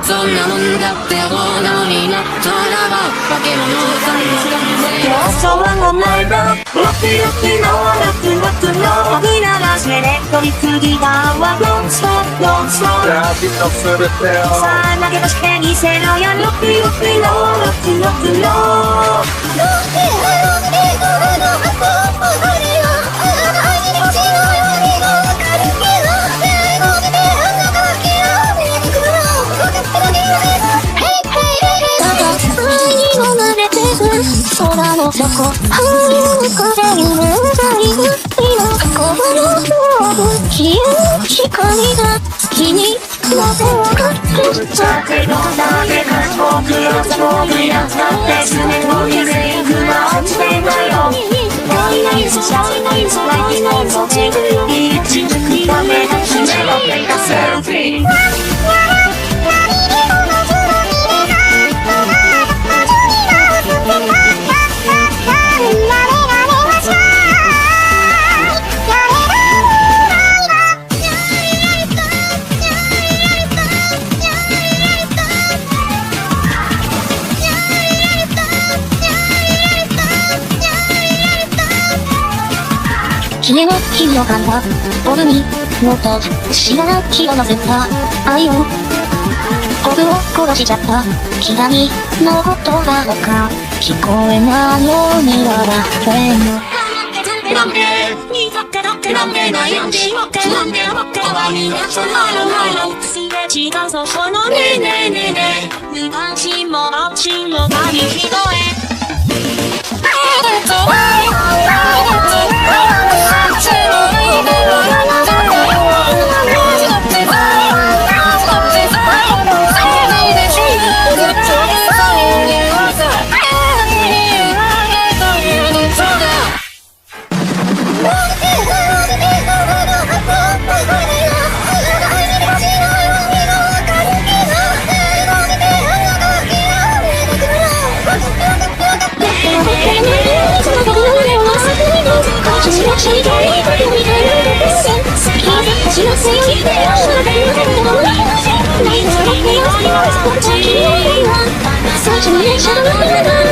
そんなもんだってどうなのになったらば化け物さんのそうはないだロッキーロッキーのロックロックの吹き流しで取り次ぎだわノンストップノンストップ旅のすべてをさあ投げ出してみせろよロッキーロッキーのロックロックの空の底遥かで夢がいる今この消える光が月になぜわかってる酒の中で僕らと僕やってすねの水が落ちてんだよないないぞないないぞないないぞ自分に一時が目がひねろってたセルフィー君の日をかんだ僕にもっと知らな気を乗せた愛を僕を殺しちゃった嫌いの言葉とか聞こえないように笑ってもなんでなんで悩んでなんで僕はみんなそののすれ違うそこのねえねえねえねえあっちもあっちも紙一重最初に列車の中で